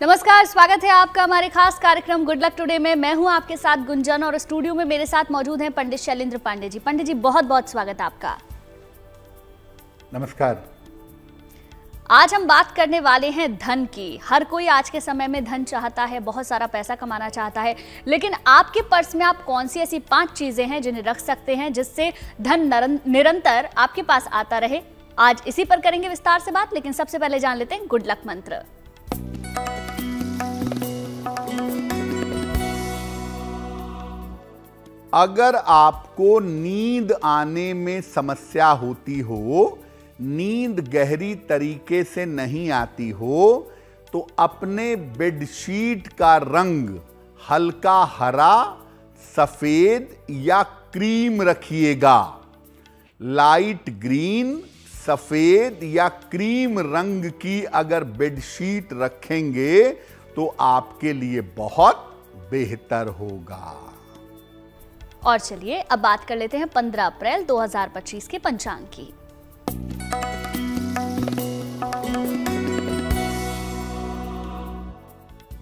नमस्कार, स्वागत है आपका हमारे खास कार्यक्रम गुड लक टुडे में। मैं हूं आपके साथ गुंजन और स्टूडियो में मेरे साथ मौजूद हैं पंडित शैलेंद्र पांडे जी। पंडित जी, बहुत बहुत स्वागत आपका। नमस्कार। आज हम बात करने वाले हैं धन की। हर कोई आज के समय में धन चाहता है, बहुत सारा पैसा कमाना चाहता है, लेकिन आपके पर्स में आप कौन सी ऐसी 5 चीजें हैं जिन्हें रख सकते हैं जिससे धन निरंतर आपके पास आता रहे? आज इसी पर करेंगे विस्तार से बात, लेकिन सबसे पहले जान लेते हैं गुड लक मंत्र। अगर आपको नींद आने में समस्या होती हो, नींद गहरी तरीके से नहीं आती हो, तो अपने बेडशीट का रंग हल्का हरा, सफेद या क्रीम रखिएगा। लाइट ग्रीन, सफेद या क्रीम रंग की अगर बेडशीट रखेंगे तो आपके लिए बहुत बेहतर होगा। और चलिए अब बात कर लेते हैं 15 अप्रैल 2025 के पंचांग की।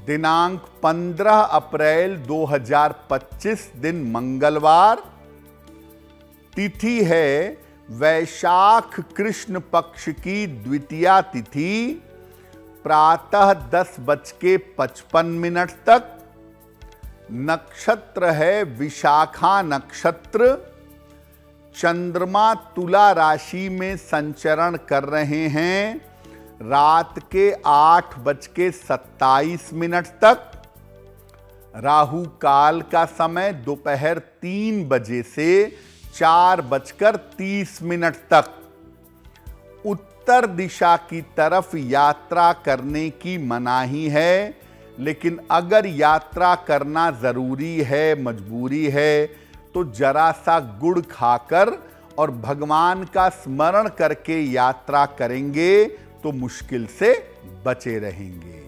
दिनांक 15 अप्रैल 2025 दिन मंगलवार। तिथि है वैशाख कृष्ण पक्ष की द्वितीया तिथि, प्रातः 10:55 तक। नक्षत्र है विशाखा नक्षत्र। चंद्रमा तुला राशि में संचरण कर रहे हैं रात के 8:27 तक। राहु काल का समय दोपहर 3 बजे से 4:30 तक। उत्तर दिशा की तरफ यात्रा करने की मनाही है, लेकिन अगर यात्रा करना जरूरी है, मजबूरी है, तो जरा सा गुड़ खाकर और भगवान का स्मरण करके यात्रा करेंगे तो मुश्किल से बचे रहेंगे।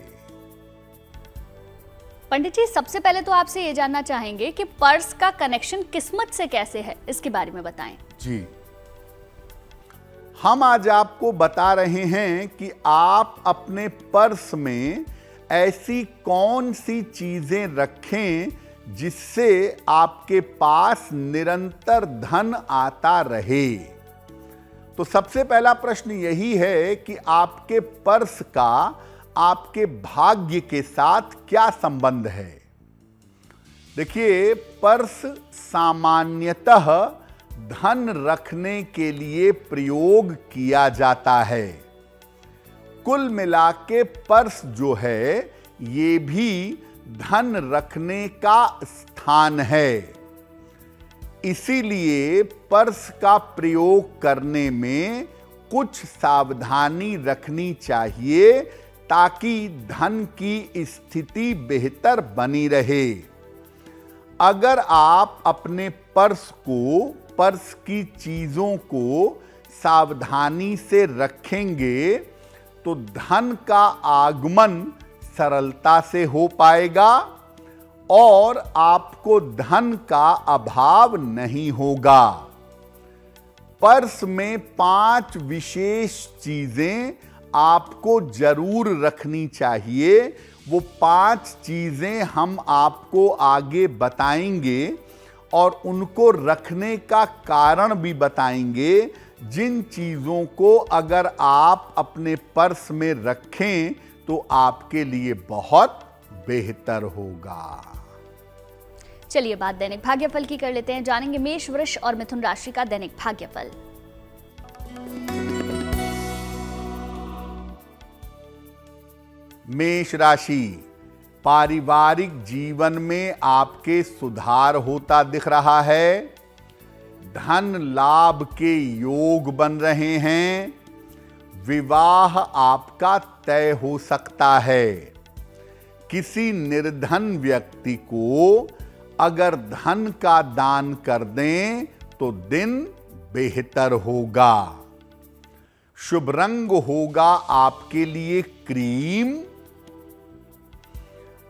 पंडित जी, सबसे पहले तो आपसे ये जानना चाहेंगे कि पर्स का कनेक्शन किस्मत से कैसे है, इसके बारे में बताएं। जी, हम आज आपको बता रहे हैं कि आप अपने पर्स में ऐसी कौन सी चीजें रखें जिससे आपके पास निरंतर धन आता रहे। तो सबसे पहला प्रश्न यही है कि आपके पर्स का आपके भाग्य के साथ क्या संबंध है। देखिए, पर्स सामान्यतः धन रखने के लिए प्रयोग किया जाता है। कुल मिला के पर्स जो है ये भी धन रखने का स्थान है। इसीलिए पर्स का प्रयोग करने में कुछ सावधानी रखनी चाहिए ताकि धन की स्थिति बेहतर बनी रहे। अगर आप अपने पर्स की चीजों को सावधानी से रखेंगे तो धन का आगमन सरलता से हो पाएगा और आपको धन का अभाव नहीं होगा। पर्स में 5 विशेष चीजें आपको जरूर रखनी चाहिए। वो 5 चीजें हम आपको आगे बताएंगे और उनको रखने का कारण भी बताएंगे, जिन चीजों को अगर आप अपने पर्स में रखें तो आपके लिए बहुत बेहतर होगा। चलिए बात दैनिक भाग्यफल की कर लेते हैं। जानेंगे मेष, वृष और मिथुन राशि का दैनिक भाग्यफल। मेष राशि, पारिवारिक जीवन में आपके सुधार होता दिख रहा है। धन लाभ के योग बन रहे हैं। विवाह आपका तय हो सकता है। किसी निर्धन व्यक्ति को अगर धन का दान कर दें तो दिन बेहतर होगा। शुभ रंग होगा आपके लिए क्रीम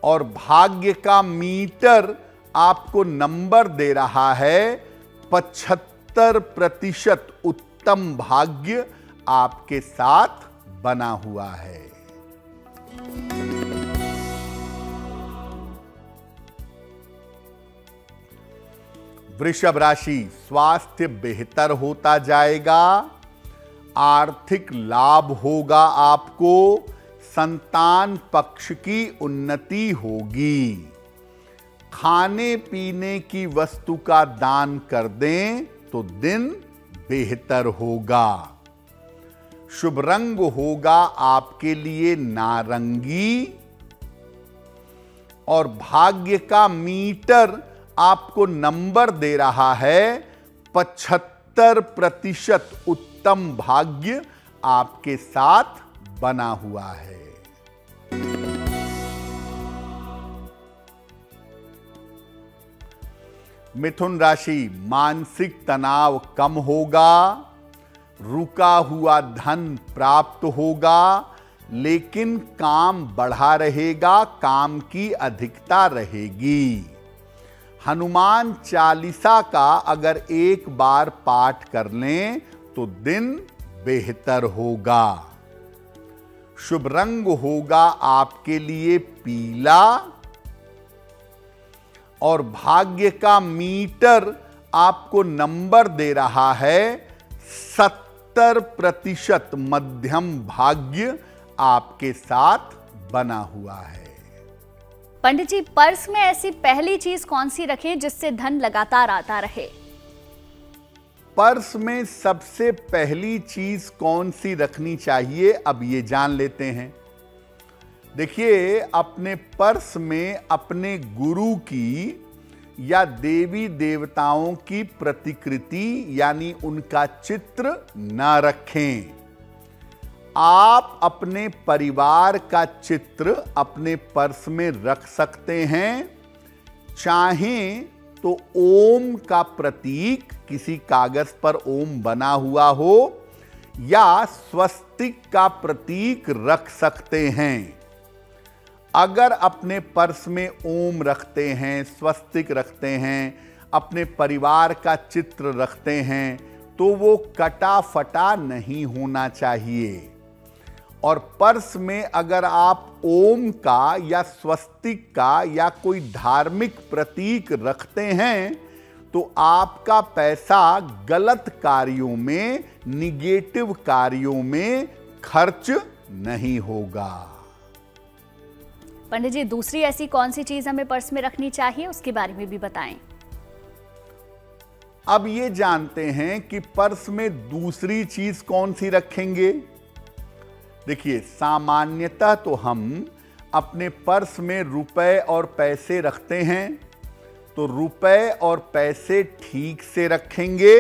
और भाग्य का मीटर आपको नंबर दे रहा है 75% उत्तम भाग्य आपके साथ बना हुआ है। वृषभ राशि, स्वास्थ्य बेहतर होता जाएगा, आर्थिक लाभ होगा आपको, संतान पक्ष की उन्नति होगी। खाने पीने की वस्तु का दान कर दें तो दिन बेहतर होगा। शुभ रंग होगा आपके लिए नारंगी और भाग्य का मीटर आपको नंबर दे रहा है 75% उत्तम भाग्य आपके साथ बना हुआ है। मिथुन राशि, मानसिक तनाव कम होगा, रुका हुआ धन प्राप्त होगा, लेकिन काम बढ़ा रहेगा, काम की अधिकता रहेगी। हनुमान चालीसा का अगर एक बार पाठ कर लें तो दिन बेहतर होगा। शुभ रंग होगा आपके लिए पीला और भाग्य का मीटर आपको नंबर दे रहा है 70% मध्यम भाग्य आपके साथ बना हुआ है। पंडित जी, पर्स में ऐसी पहली चीज कौन सी रखें जिससे धन लगातार आता रहे? पर्स में सबसे पहली चीज कौन सी रखनी चाहिए, अब ये जान लेते हैं। देखिए, अपने पर्स में अपने गुरु की या देवी देवताओं की प्रतिकृति यानी उनका चित्र न रखें। आप अपने परिवार का चित्र अपने पर्स में रख सकते हैं। चाहें तो ओम का प्रतीक किसी कागज पर ओम बना हुआ हो या स्वस्तिक का प्रतीक रख सकते हैं। अगर अपने पर्स में ओम रखते हैं, स्वस्तिक रखते हैं, अपने परिवार का चित्र रखते हैं, तो वो कटा फटा नहीं होना चाहिए। और पर्स में अगर आप ओम का या स्वस्तिक का या कोई धार्मिक प्रतीक रखते हैं तो आपका पैसा गलत कार्यों में, निगेटिव कार्यों में खर्च नहीं होगा। पंडित जी, दूसरी ऐसी कौन सी चीज हमें पर्स में रखनी चाहिए, उसके बारे में भी बताएं। अब ये जानते हैं कि पर्स में दूसरी चीज कौन सी रखेंगे। देखिए, सामान्यतः तो हम अपने पर्स में रुपए और पैसे रखते हैं, तो रुपए और पैसे ठीक से रखेंगे।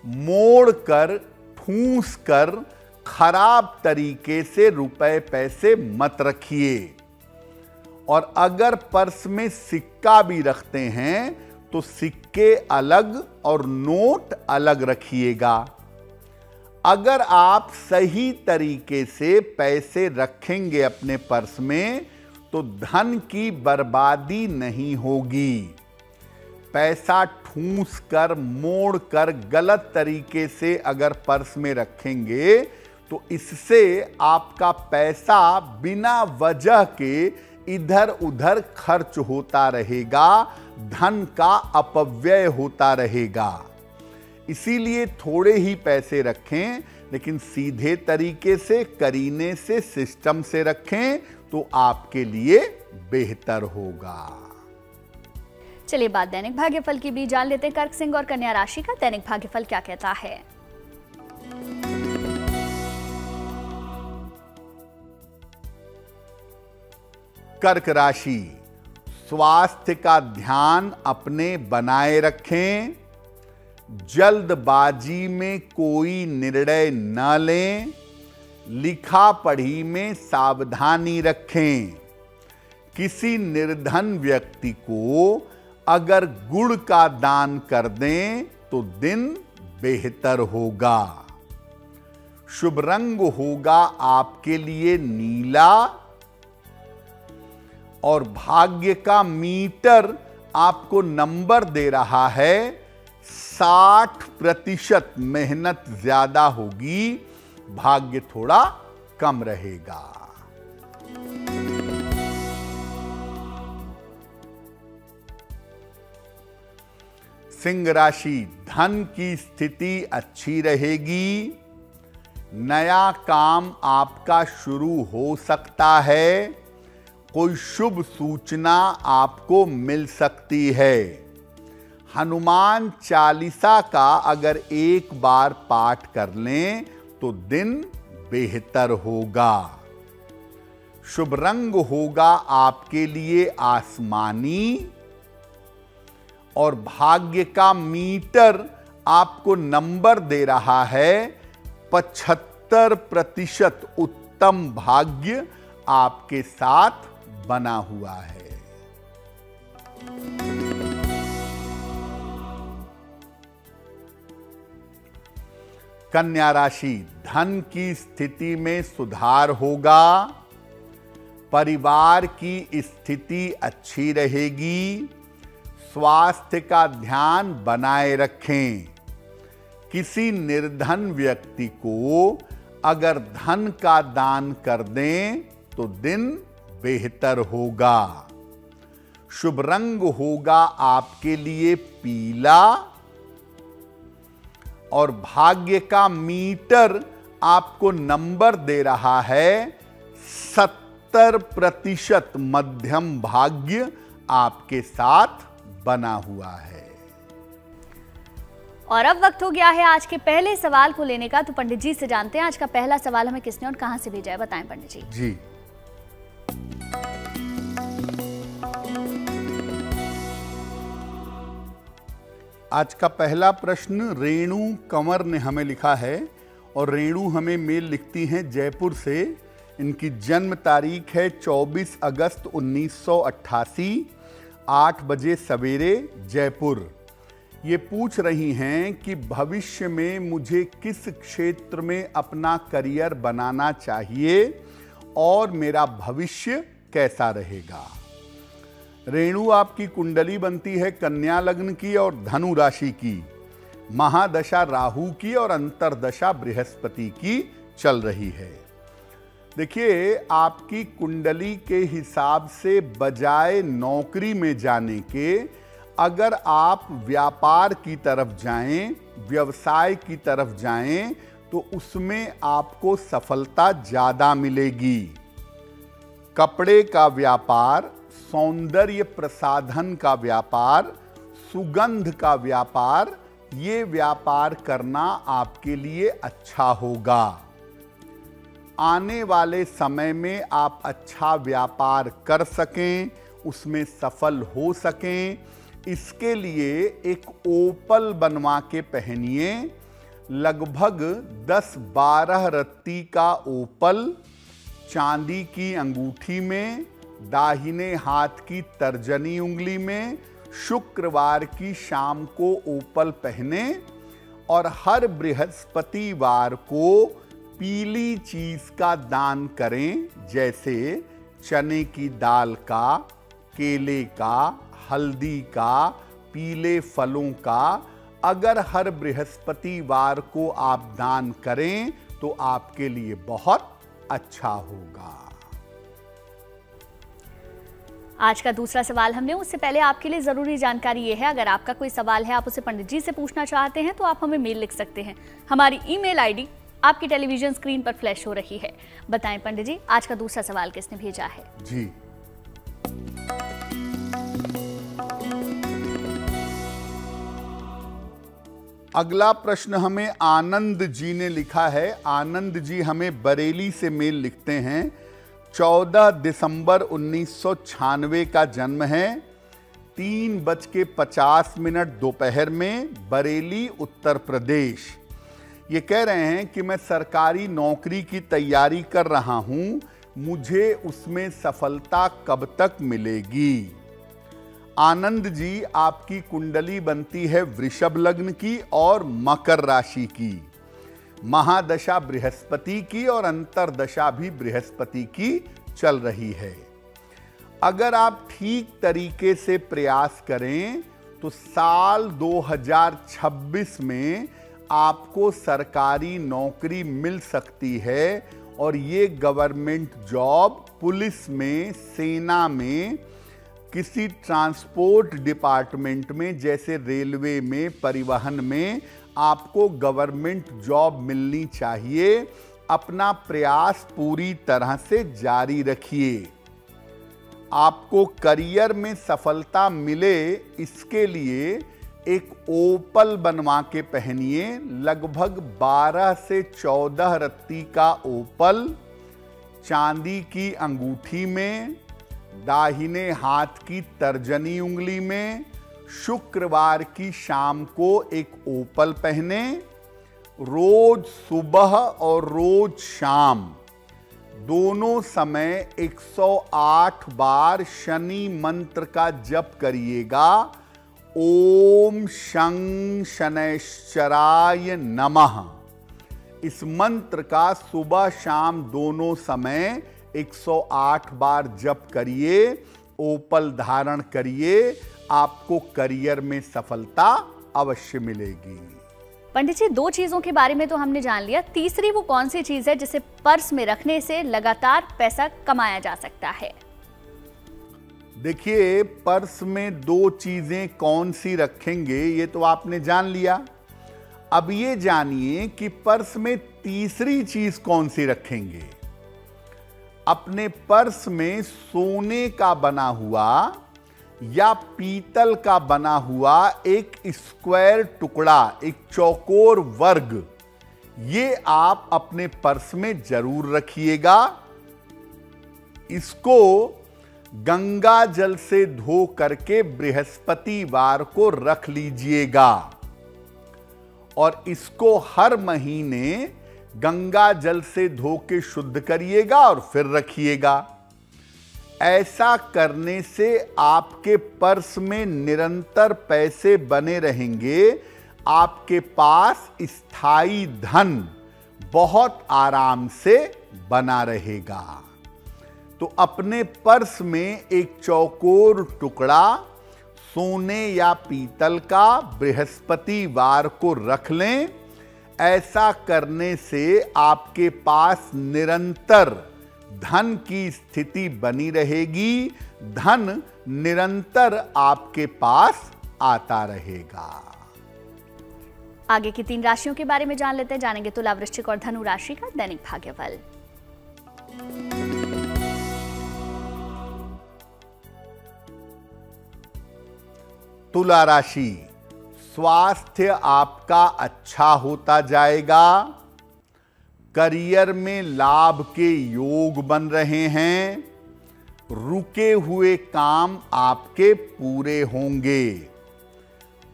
मोड़ कर, ठूंस कर, खराब तरीके से रुपए पैसे मत रखिए। और अगर पर्स में सिक्का भी रखते हैं तो सिक्के अलग और नोट अलग रखिएगा। अगर आप सही तरीके से पैसे रखेंगे अपने पर्स में तो धन की बर्बादी नहीं होगी। पैसा ठूंस कर, मोड़ कर, गलत तरीके से अगर पर्स में रखेंगे तो इससे आपका पैसा बिना वजह के इधर उधर खर्च होता रहेगा, धन का अपव्यय होता रहेगा। इसीलिए थोड़े ही पैसे रखें, लेकिन सीधे तरीके से, करीने से, सिस्टम से रखें तो आपके लिए बेहतर होगा। चलिए बात दैनिक भाग्यफल की भी जान लेते हैं। कर्क सिंह और कन्या राशि का दैनिक भाग्यफल क्या कहता है। कर्क राशि, स्वास्थ्य का ध्यान अपने बनाए रखें। जल्दबाजी में कोई निर्णय न लें। लिखा पढ़ी में सावधानी रखें। किसी निर्धन व्यक्ति को अगर गुड़ का दान कर दें तो दिन बेहतर होगा। शुभ रंग होगा आपके लिए नीला और भाग्य का मीटर आपको नंबर दे रहा है 60%। मेहनत ज्यादा होगी, भाग्य थोड़ा कम रहेगा। सिंह राशि, धन की स्थिति अच्छी रहेगी। नया काम आपका शुरू हो सकता है। कोई शुभ सूचना आपको मिल सकती है। हनुमान चालीसा का अगर एक बार पाठ कर लें तो दिन बेहतर होगा। शुभ रंग होगा आपके लिए आसमानी और भाग्य का मीटर आपको नंबर दे रहा है 75% उत्तम भाग्य आपके साथ बना हुआ है। कन्या राशि, धन की स्थिति में सुधार होगा। परिवार की स्थिति अच्छी रहेगी। स्वास्थ्य का ध्यान बनाए रखें। किसी निर्धन व्यक्ति को अगर धन का दान कर दें तो दिन बेहतर होगा। शुभ रंग होगा आपके लिए पीला और भाग्य का मीटर आपको नंबर दे रहा है 70% मध्यम भाग्य आपके साथ बना हुआ है। और अब वक्त हो गया है आज के पहले सवाल को लेने का। तो पंडित जी से जानते हैं आज का पहला सवाल हमें किसने और कहां से भेजा है, बताएं पंडित जी। जी, आज का पहला प्रश्न रेणु कंवर ने हमें लिखा है और रेणु हमें मेल लिखती हैं जयपुर से। इनकी जन्म तारीख है 24 अगस्त 1988, 8 बजे सवेरे, जयपुर। ये पूछ रही हैं कि भविष्य में मुझे किस क्षेत्र में अपना करियर बनाना चाहिए और मेरा भविष्य कैसा रहेगा। रेणु, आपकी कुंडली बनती है कन्या लग्न की और धनु राशि की। महादशा राहु की और अंतरदशा बृहस्पति की चल रही है। देखिए, आपकी कुंडली के हिसाब से बजाय नौकरी में जाने के अगर आप व्यापार की तरफ जाएं, व्यवसाय की तरफ जाएं, तो उसमें आपको सफलता ज्यादा मिलेगी। कपड़े का व्यापार, सौंदर्य प्रसाधन का व्यापार, सुगंध का व्यापार, ये व्यापार करना आपके लिए अच्छा होगा। आने वाले समय में आप अच्छा व्यापार कर सकें, उसमें सफल हो सकें, इसके लिए एक ओपल बनवा के पहनिए। लगभग 10-12 रत्ती का ओपल चांदी की अंगूठी में, दाहिने हाथ की तर्जनी उंगली में, शुक्रवार की शाम को ओपल पहने और हर बृहस्पतिवार को पीली चीज का दान करें, जैसे चने की दाल का, केले का, हल्दी का, पीले फलों का। अगर हर बृहस्पतिवार को आप दान करें तो आपके लिए बहुत अच्छा होगा। आज का दूसरा सवाल हमने, उससे पहले आपके लिए जरूरी जानकारी ये है, अगर आपका कोई सवाल है आप उसे पंडित जी से पूछना चाहते हैं तो आप हमें मेल लिख सकते हैं। हमारी ईमेल आईडी आपकी टेलीविजन स्क्रीन पर फ्लैश हो रही है। बताएं पंडित जी, आज का दूसरा सवाल किसने भेजा है? जी, अगला प्रश्न हमें आनंद जी ने लिखा है। आनंद जी हमें बरेली से मेल लिखते हैं। 14 दिसंबर 1996 का जन्म है। 3:50 दोपहर में, बरेली, उत्तर प्रदेश। ये कह रहे हैं कि मैं सरकारी नौकरी की तैयारी कर रहा हूं, मुझे उसमें सफलता कब तक मिलेगी। आनंद जी, आपकी कुंडली बनती है वृषभ लग्न की और मकर राशि की। महादशा बृहस्पति की और अंतरदशा भी बृहस्पति की चल रही है। अगर आप ठीक तरीके से प्रयास करें तो साल 2026 में आपको सरकारी नौकरी मिल सकती है और ये गवर्नमेंट जॉब पुलिस में, सेना में, किसी ट्रांसपोर्ट डिपार्टमेंट में, जैसे रेलवे में, परिवहन में आपको गवर्नमेंट जॉब मिलनी चाहिए। अपना प्रयास पूरी तरह से जारी रखिए। आपको करियर में सफलता मिले, इसके लिए एक ओपल बनवा के पहनिए। लगभग 12 से 14 रत्ती का ओपल चांदी की अंगूठी में, दाहिने हाथ की तर्जनी उंगली में। शुक्रवार की शाम को एक ओपल पहने। रोज सुबह और रोज शाम दोनों समय 108 बार शनि मंत्र का जप करिएगा। ओम शं शनैश्चराय नमः। इस मंत्र का सुबह शाम दोनों समय 108 बार जप करिए। ओपल धारण करिए। आपको करियर में सफलता अवश्य मिलेगी। पंडित जी, 2 चीजों के बारे में तो हमने जान लिया, तीसरी वो कौन सी चीज है जिसे पर्स में रखने से लगातार पैसा कमाया जा सकता है? देखिए, पर्स में 2 चीजें कौन सी रखेंगे ये तो आपने जान लिया। अब ये जानिए कि पर्स में तीसरी चीज कौन सी रखेंगे। अपने पर्स में सोने का बना हुआ या पीतल का बना हुआ एक स्क्वायर टुकड़ा, एक चौकोर वर्ग, ये आप अपने पर्स में जरूर रखिएगा। इसको गंगा जल से धो करके बृहस्पतिवार को रख लीजिएगा और इसको हर महीने गंगा जल से धो के शुद्ध करिएगा और फिर रखिएगा। ऐसा करने से आपके पर्स में निरंतर पैसे बने रहेंगे। आपके पास स्थायी धन बहुत आराम से बना रहेगा। तो अपने पर्स में एक चौकोर टुकड़ा सोने या पीतल का बृहस्पतिवार को रख लें। ऐसा करने से आपके पास निरंतर धन की स्थिति बनी रहेगी। धन निरंतर आपके पास आता रहेगा। आगे की 3 राशियों के बारे में जान लेते हैं। जानेंगे तुला, वृश्चिक और धनु राशि का दैनिक भाग्यफल। तुला राशि, स्वास्थ्य आपका अच्छा होता जाएगा। करियर में लाभ के योग बन रहे हैं। रुके हुए काम आपके पूरे होंगे।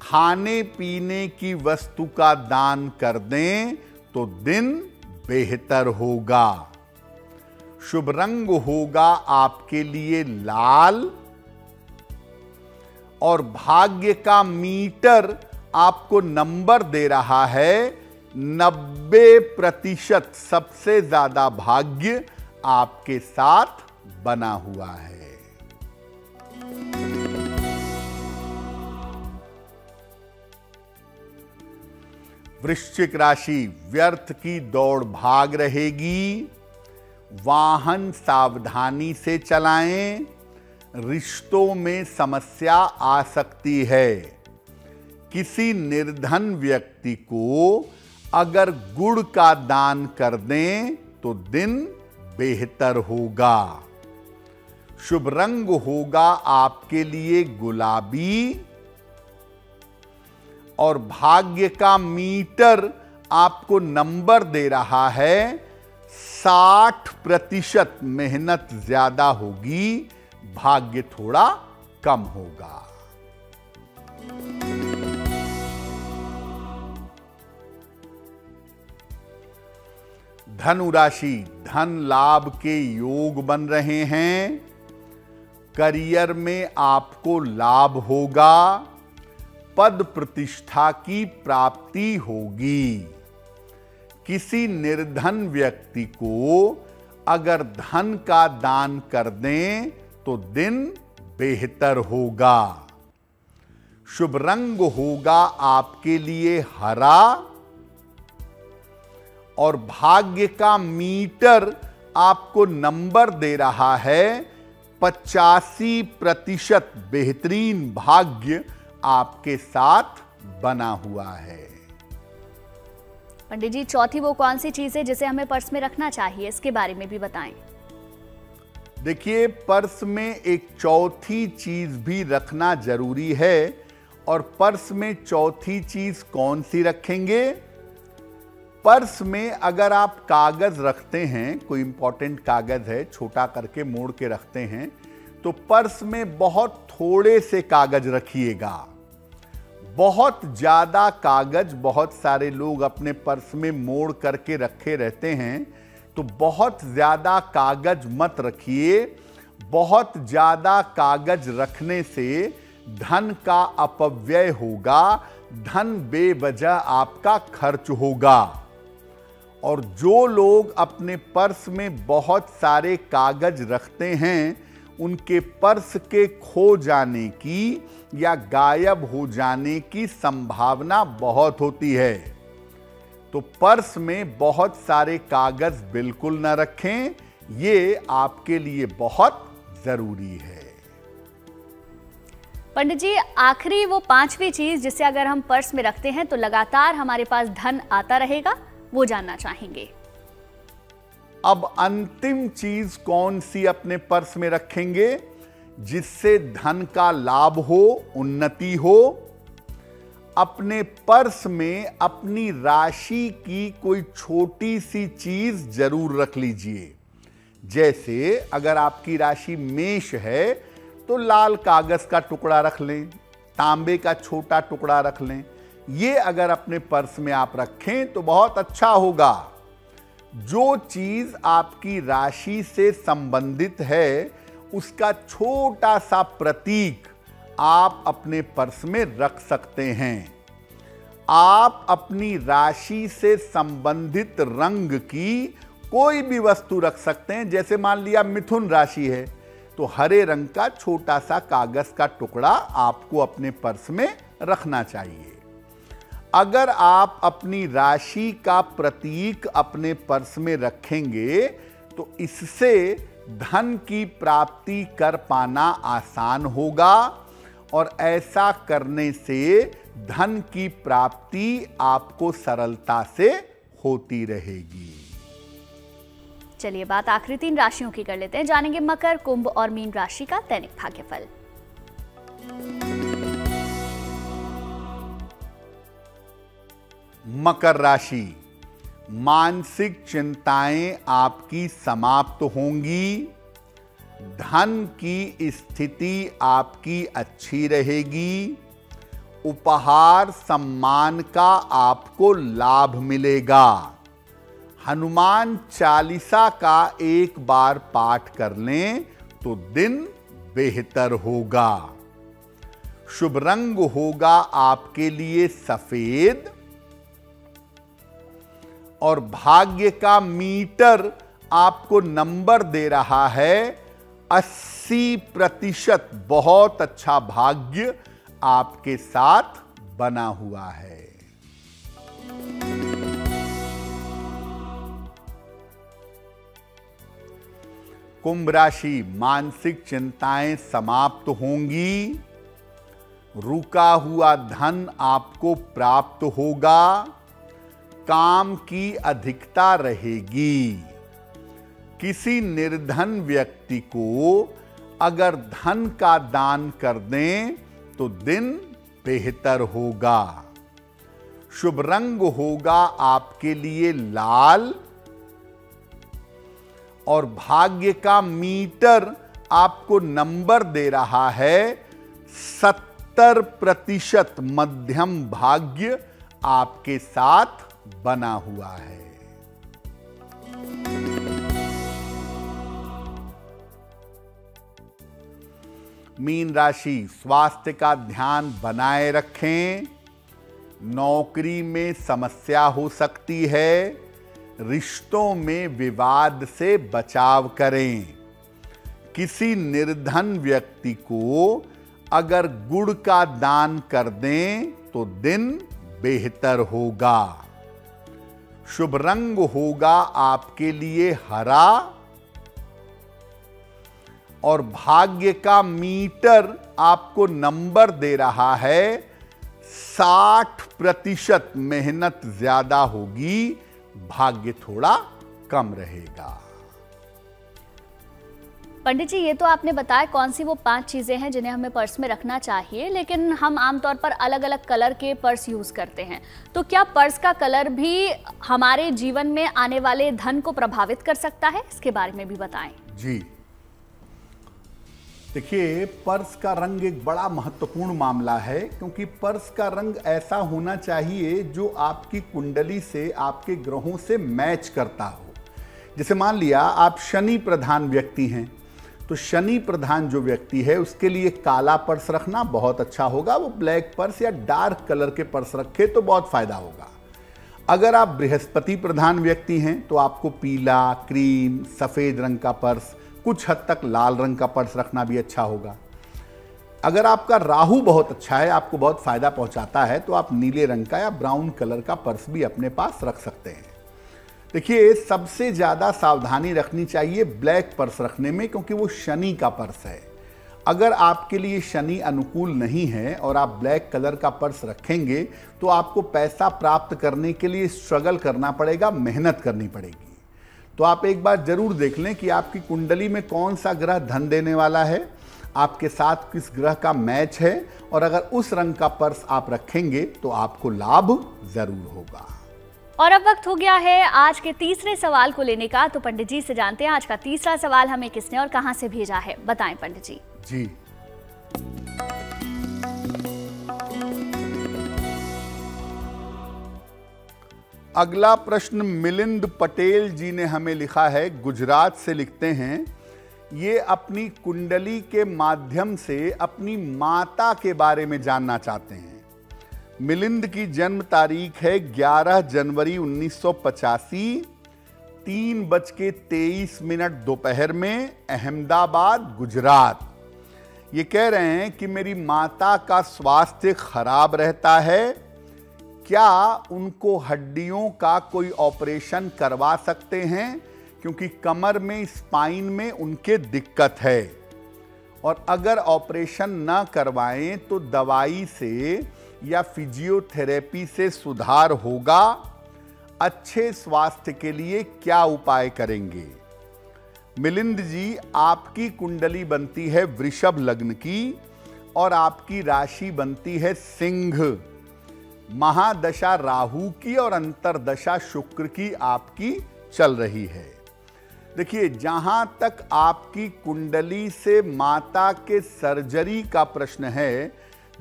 खाने पीने की वस्तु का दान कर दें तो दिन बेहतर होगा। शुभ रंग होगा आपके लिए लाल और भाग्य का मीटर आपको नंबर दे रहा है 90%। सबसे ज्यादा भाग्य आपके साथ बना हुआ है। वृश्चिक राशि, व्यर्थ की दौड़ भाग रहेगी। वाहन सावधानी से चलाएं। रिश्तों में समस्या आ सकती है। किसी निर्धन व्यक्ति को अगर गुड़ का दान कर दें तो दिन बेहतर होगा। शुभ रंग होगा आपके लिए गुलाबी और भाग्य का मीटर आपको नंबर दे रहा है 60%। मेहनत ज्यादा होगी, भाग्य थोड़ा कम होगा। धनु राशि, धन लाभ के योग बन रहे हैं। करियर में आपको लाभ होगा। पद प्रतिष्ठा की प्राप्ति होगी। किसी निर्धन व्यक्ति को अगर धन का दान कर दें तो दिन बेहतर होगा। शुभ रंग होगा आपके लिए हरा और भाग्य का मीटर आपको नंबर दे रहा है 85% बेहतरीन भाग्य आपके साथ बना हुआ है। पंडित जी, चौथी वो कौन सी चीज है जिसे हमें पर्स में रखना चाहिए, इसके बारे में भी बताएं। देखिए, पर्स में एक चौथी चीज भी रखना जरूरी है। और पर्स में चौथी चीज कौन सी रखेंगे? पर्स में अगर आप कागज रखते हैं, कोई इंपॉर्टेंट कागज है, छोटा करके मोड़ के रखते हैं, तो पर्स में बहुत थोड़े से कागज रखिएगा। बहुत ज्यादा कागज बहुत सारे लोग अपने पर्स में मोड़ करके रखे रहते हैं, तो बहुत ज्यादा कागज मत रखिए। बहुत ज्यादा कागज रखने से धन का अपव्यय होगा, धन बेवजह आपका खर्च होगा। और जो लोग अपने पर्स में बहुत सारे कागज रखते हैं, उनके पर्स के खो जाने की या गायब हो जाने की संभावना बहुत होती है। तो पर्स में बहुत सारे कागज बिल्कुल न रखें, ये आपके लिए बहुत जरूरी है। पंडित जी, आखिरी वो पांचवी चीज जिसे अगर हम पर्स में रखते हैं तो लगातार हमारे पास धन आता रहेगा, वो जानना चाहेंगे। अब अंतिम चीज कौन सी अपने पर्स में रखेंगे जिससे धन का लाभ हो, उन्नति हो? अपने पर्स में अपनी राशि की कोई छोटी सी चीज जरूर रख लीजिए। जैसे अगर आपकी राशि मेष है तो लाल कागज का टुकड़ा रख लें, तांबे का छोटा टुकड़ा रख लें। ये अगर अपने पर्स में आप रखें तो बहुत अच्छा होगा। जो चीज आपकी राशि से संबंधित है, उसका छोटा सा प्रतीक आप अपने पर्स में रख सकते हैं। आप अपनी राशि से संबंधित रंग की कोई भी वस्तु रख सकते हैं। जैसे मान लिया मिथुन राशि है, तो हरे रंग का छोटा सा कागज का टुकड़ा आपको अपने पर्स में रखना चाहिए। अगर आप अपनी राशि का प्रतीक अपने पर्स में रखेंगे तो इससे धन की प्राप्ति कर पाना आसान होगा, और ऐसा करने से धन की प्राप्ति आपको सरलता से होती रहेगी। चलिए, बात आखिरी 3 राशियों की कर लेते हैं। जानेंगे मकर, कुंभ और मीन राशि का दैनिक भाग्यफल। मकर राशि, मानसिक चिंताएं आपकी समाप्त होंगी। धन की स्थिति आपकी अच्छी रहेगी। उपहार सम्मान का आपको लाभ मिलेगा। हनुमान चालीसा का एक बार पाठ कर लें तो दिन बेहतर होगा। शुभ रंग होगा आपके लिए सफेद, और भाग्य का मीटर आपको नंबर दे रहा है 80%। बहुत अच्छा भाग्य आपके साथ बना हुआ है। कुंभ राशि, मानसिक चिंताएं समाप्त होंगी। रुका हुआ धन आपको प्राप्त होगा। काम की अधिकता रहेगी। किसी निर्धन व्यक्ति को अगर धन का दान कर दें तो दिन बेहतर होगा। शुभ रंग होगा आपके लिए लाल, और भाग्य का मीटर आपको नंबर दे रहा है 70%। मध्यम भाग्य आपके साथ बना हुआ है। मीन राशि, स्वास्थ्य का ध्यान बनाए रखें। नौकरी में समस्या हो सकती है। रिश्तों में विवाद से बचाव करें। किसी निर्धन व्यक्ति को अगर गुड़ का दान कर दें तो दिन बेहतर होगा। शुभ रंग होगा आपके लिए हरा, और भाग्य का मीटर आपको नंबर दे रहा है 60%। मेहनत ज्यादा होगी, भाग्य थोड़ा कम रहेगा। पंडित जी, ये तो आपने बताया कौन सी वो 5 चीजें हैं जिन्हें हमें पर्स में रखना चाहिए, लेकिन हम आमतौर पर अलग अलग कलर के पर्स यूज करते हैं, तो क्या पर्स का कलर भी हमारे जीवन में आने वाले धन को प्रभावित कर सकता है? इसके बारे में भी बताएं। जी देखिए, पर्स का रंग एक बड़ा महत्वपूर्ण मामला है, क्योंकि पर्स का रंग ऐसा होना चाहिए जो आपकी कुंडली से, आपके ग्रहों से मैच करता हो। जैसे मान लिया आप शनि प्रधान व्यक्ति हैं, तो शनि प्रधान जो व्यक्ति है उसके लिए काला पर्स रखना बहुत अच्छा होगा। वो ब्लैक पर्स या डार्क कलर के पर्स रखे तो बहुत फायदा होगा। अगर आप बृहस्पति प्रधान व्यक्ति हैं तो आपको पीला, क्रीम, सफेद रंग का पर्स, कुछ हद तक लाल रंग का पर्स रखना भी अच्छा होगा। अगर आपका राहु बहुत अच्छा है, आपको बहुत फायदा पहुंचाता है, तो आप नीले रंग का या ब्राउन कलर का पर्स भी अपने पास रख सकते हैं। देखिए, सबसे ज्यादा सावधानी रखनी चाहिए ब्लैक पर्स रखने में, क्योंकि वो शनि का पर्स है। अगर आपके लिए शनि अनुकूल नहीं है और आप ब्लैक कलर का पर्स रखेंगे तो आपको पैसा प्राप्त करने के लिए स्ट्रगल करना पड़ेगा, मेहनत करनी पड़ेगी। तो आप एक बार जरूर देख लें कि आपकी कुंडली में कौन सा ग्रह धन देने वाला है, आपके साथ किस ग्रह का मैच है, और अगर उस रंग का पर्स आप रखेंगे तो आपको लाभ जरूर होगा। और अब वक्त हो गया है आज के तीसरे सवाल को लेने का, तो पंडित जी से जानते हैं आज का तीसरा सवाल हमें किसने और कहां से भेजा है। बताएं पंडित जी। जी अगला प्रश्न मिलिंद पटेल जी ने हमें लिखा है, गुजरात से लिखते हैं। ये अपनी कुंडली के माध्यम से अपनी माता के बारे में जानना चाहते हैं। मिलिंद की जन्म तारीख है 11 जनवरी 1985, 3:23 दोपहर में, अहमदाबाद, गुजरात। ये कह रहे हैं कि मेरी माता का स्वास्थ्य खराब रहता है, क्या उनको हड्डियों का कोई ऑपरेशन करवा सकते हैं, क्योंकि कमर में, स्पाइन में उनके दिक्कत है, और अगर ऑपरेशन न करवाएं तो दवाई से या फिजियोथेरेपी से सुधार होगा? अच्छे स्वास्थ्य के लिए क्या उपाय करेंगे? मिलिंद जी, आपकी कुंडली बनती है वृषभ लग्न की और आपकी राशि बनती है सिंह। महादशा राहु की और अंतरदशा शुक्र की आपकी चल रही है। देखिए, जहां तक आपकी कुंडली से माता के सर्जरी का प्रश्न है,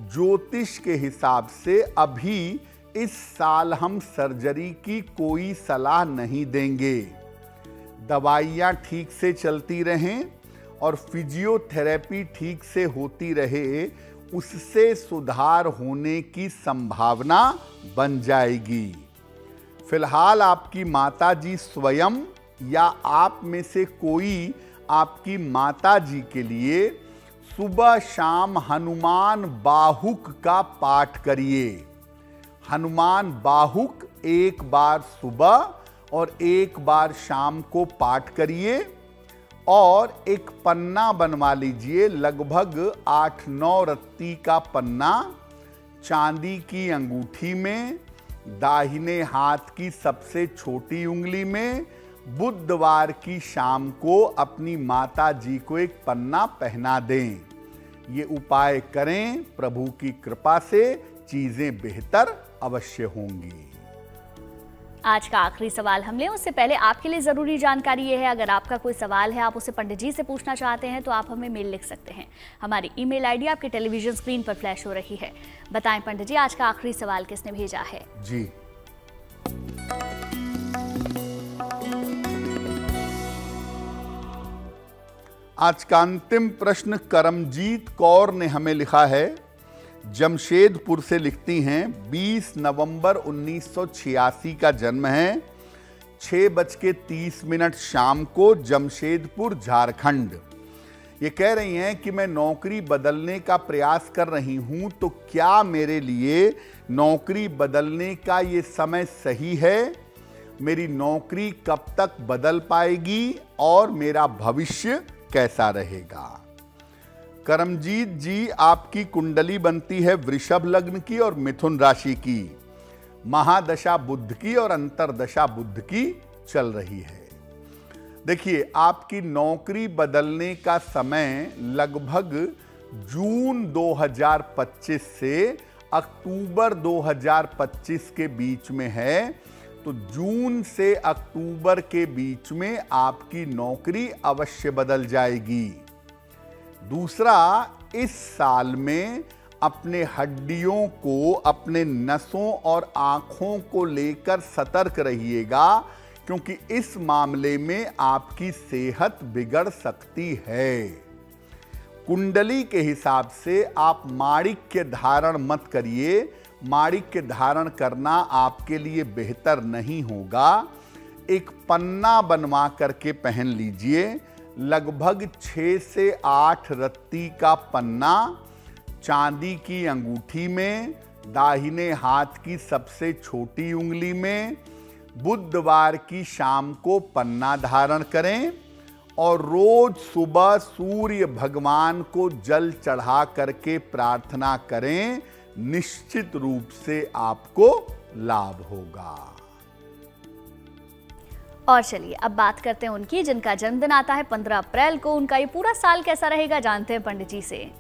ज्योतिष के हिसाब से अभी इस साल हम सर्जरी की कोई सलाह नहीं देंगे। दवाइयाँ ठीक से चलती रहें और फिजियोथेरेपी ठीक से होती रहे, उससे सुधार होने की संभावना बन जाएगी। फिलहाल आपकी माताजी स्वयं या आप में से कोई आपकी माताजी के लिए सुबह शाम हनुमान बाहुक का पाठ करिए। हनुमान बाहुक एक बार सुबह और एक बार शाम को पाठ करिए, और एक पन्ना बनवा लीजिए, लगभग 8-9 रत्ती का पन्ना, चांदी की अंगूठी में, दाहिने हाथ की सबसे छोटी उंगली में। बुधवार की शाम को अपनी माता जी को एक पन्ना पहना दें। ये उपाय करें, प्रभु की कृपा से चीजें बेहतर अवश्य होंगी। आज का आखिरी सवाल हम लें उससे पहले आपके लिए जरूरी जानकारी ये है, अगर आपका कोई सवाल है, आप उसे पंडित जी से पूछना चाहते हैं तो आप हमें मेल लिख सकते हैं। हमारी ईमेल आईडी आपके टेलीविजन स्क्रीन पर फ्लैश हो रही है। बताएं पंडित जी, आज का आखिरी सवाल किसने भेजा है? जी आज का अंतिम प्रश्न करमजीत कौर ने हमें लिखा है, जमशेदपुर से लिखती हैं। 20 नवंबर 1986 का जन्म है, 6:30 शाम को, जमशेदपुर, झारखंड। ये कह रही हैं कि मैं नौकरी बदलने का प्रयास कर रही हूं, तो क्या मेरे लिए नौकरी बदलने का ये समय सही है? मेरी नौकरी कब तक बदल पाएगी और मेरा भविष्य कैसा रहेगा। करमजीत जी, आपकी कुंडली बनती है वृषभ लग्न की और मिथुन राशि की। महादशा बुध की और अंतरदशा बुध की चल रही है। देखिए, आपकी नौकरी बदलने का समय लगभग जून 2025 से अक्टूबर 2025 के बीच में है। तो जून से अक्टूबर के बीच में आपकी नौकरी अवश्य बदल जाएगी। दूसरा, इस साल में अपने हड्डियों को, अपने नसों और आंखों को लेकर सतर्क रहिएगा, क्योंकि इस मामले में आपकी सेहत बिगड़ सकती है। कुंडली के हिसाब से आप माणिक्य धारण मत करिए। माणिक्य धारण करना आपके लिए बेहतर नहीं होगा। एक पन्ना बनवा करके पहन लीजिए, लगभग 6 से 8 रत्ती का पन्ना, चांदी की अंगूठी में, दाहिने हाथ की सबसे छोटी उंगली में। बुधवार की शाम को पन्ना धारण करें और रोज सुबह सूर्य भगवान को जल चढ़ा करके प्रार्थना करें। निश्चित रूप से आपको लाभ होगा। और चलिए अब बात करते हैं उनकी जिनका जन्मदिन आता है 15 अप्रैल को। उनका ये पूरा साल कैसा रहेगा जानते हैं पंडित जी से।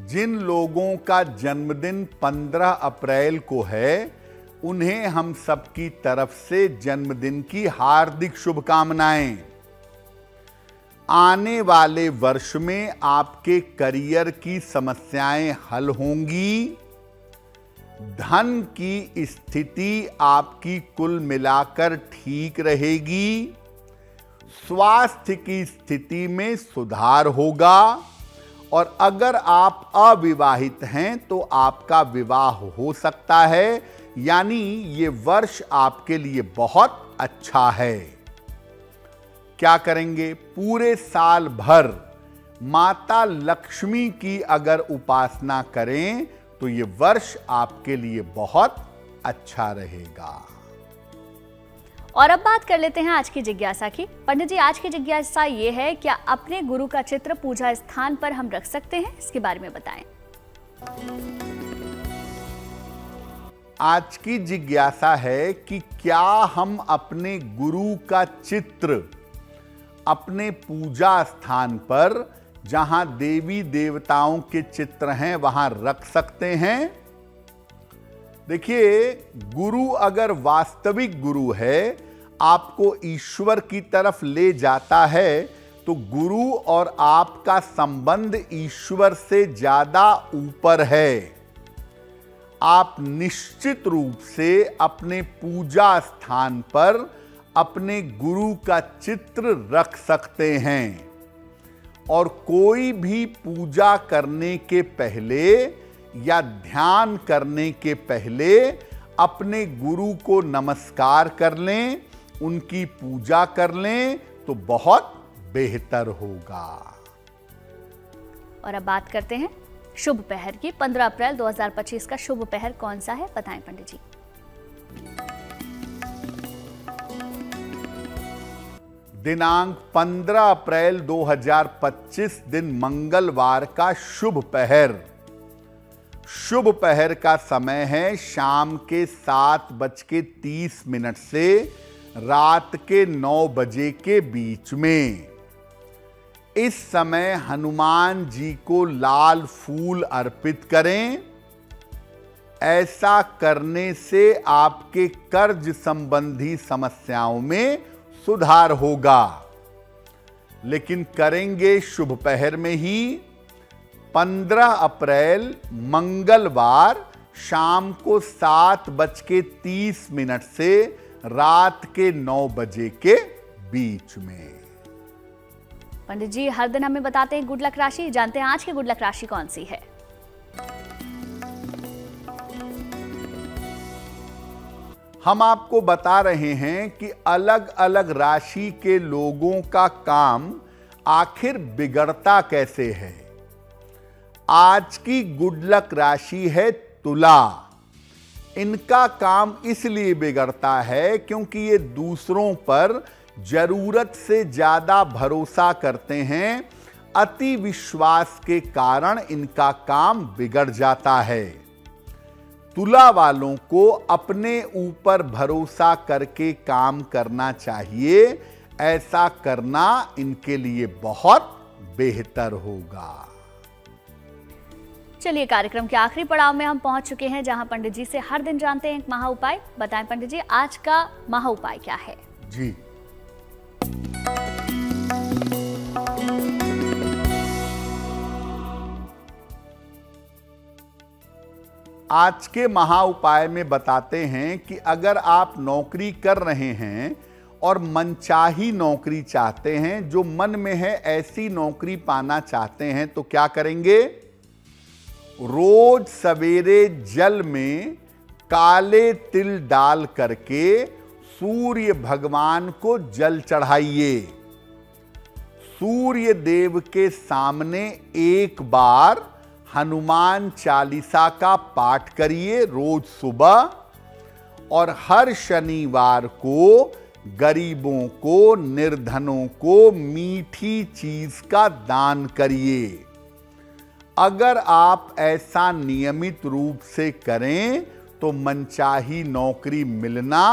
जिन लोगों का जन्मदिन 15 अप्रैल को है, उन्हें हम सबकी तरफ से जन्मदिन की हार्दिक शुभकामनाएं। आने वाले वर्ष में आपके करियर की समस्याएं हल होंगी। धन की स्थिति आपकी कुल मिलाकर ठीक रहेगी। स्वास्थ्य की स्थिति में सुधार होगा और अगर आप अविवाहित हैं तो आपका विवाह हो सकता है। यानी ये वर्ष आपके लिए बहुत अच्छा है। क्या करेंगे? पूरे साल भर माता लक्ष्मी की अगर उपासना करें तो ये वर्ष आपके लिए बहुत अच्छा रहेगा। और अब बात कर लेते हैं आज की जिज्ञासा की। पंडित जी, आज की जिज्ञासा ये है, क्या अपने गुरु का चित्र पूजा स्थान पर हम रख सकते हैं? इसके बारे में बताएं। आज की जिज्ञासा है कि क्या हम अपने गुरु का चित्र अपने पूजा स्थान पर, जहां देवी देवताओं के चित्र हैं, वहां रख सकते हैं? देखिए, गुरु अगर वास्तविक गुरु है, आपको ईश्वर की तरफ ले जाता है, तो गुरु और आपका संबंध ईश्वर से ज्यादा ऊपर है। आप निश्चित रूप से अपने पूजा स्थान पर अपने गुरु का चित्र रख सकते हैं। और कोई भी पूजा करने के पहले या ध्यान करने के पहले अपने गुरु को नमस्कार कर लें, उनकी पूजा कर लें तो बहुत बेहतर होगा। और अब बात करते हैं शुभ पहर की। 15 अप्रैल 2025 का शुभ पहर कौन सा है, बताएं पंडित जी। दिनांक 15 अप्रैल 2025 दिन मंगलवार का शुभ पहर। शुभ पहर का समय है शाम के 7:30 से रात के 9 बजे के बीच में। इस समय हनुमान जी को लाल फूल अर्पित करें। ऐसा करने से आपके कर्ज संबंधी समस्याओं में सुधार होगा। लेकिन करेंगे शुभ पहर में ही। 15 अप्रैल मंगलवार शाम को 7:30 से रात के 9 बजे के बीच में। पंडित जी, हर दिन हमें बताते हैं गुड लक राशि। जानते हैं आज की गुड लक राशि कौन सी है? हम आपको बता रहे हैं कि अलग अलग राशि के लोगों का काम आखिर बिगड़ता कैसे है। आज की गुड लक राशि है तुला। इनका काम इसलिए बिगड़ता है क्योंकि ये दूसरों पर जरूरत से ज्यादा भरोसा करते हैं। अति विश्वास के कारण इनका काम बिगड़ जाता है। तुला वालों को अपने ऊपर भरोसा करके काम करना चाहिए। ऐसा करना इनके लिए बहुत बेहतर होगा। चलिए, कार्यक्रम के आखिरी पड़ाव में हम पहुंच चुके हैं, जहां पंडित जी से हर दिन जानते हैं एक महा उपाय। बताएं पंडित जी, आज का महा उपाय क्या है? जी, आज के महा उपाय में बताते हैं कि अगर आप नौकरी कर रहे हैं और मनचाही नौकरी चाहते हैं, जो मन में है ऐसी नौकरी पाना चाहते हैं, तो क्या करेंगे? रोज सवेरे जल में काले तिल डाल करके सूर्य भगवान को जल चढ़ाइए। सूर्य देव के सामने एक बार हनुमान चालीसा का पाठ करिए रोज सुबह, और हर शनिवार को गरीबों को, निर्धनों को मीठी चीज का दान करिए। अगर आप ऐसा नियमित रूप से करें तो मनचाही नौकरी मिलना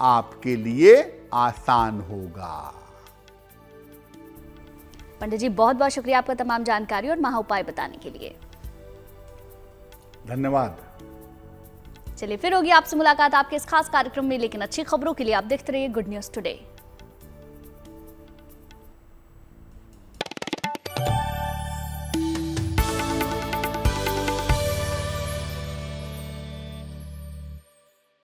आपके लिए आसान होगा। पंडित जी, बहुत बहुत शुक्रिया आपका तमाम जानकारी और महा उपाय बताने के लिए। धन्यवाद। चलिए, फिर होगी आपसे मुलाकात आपके इस खास कार्यक्रम में, लेकिन अच्छी खबरों के लिए आप देखते रहिए गुड न्यूज टुडे।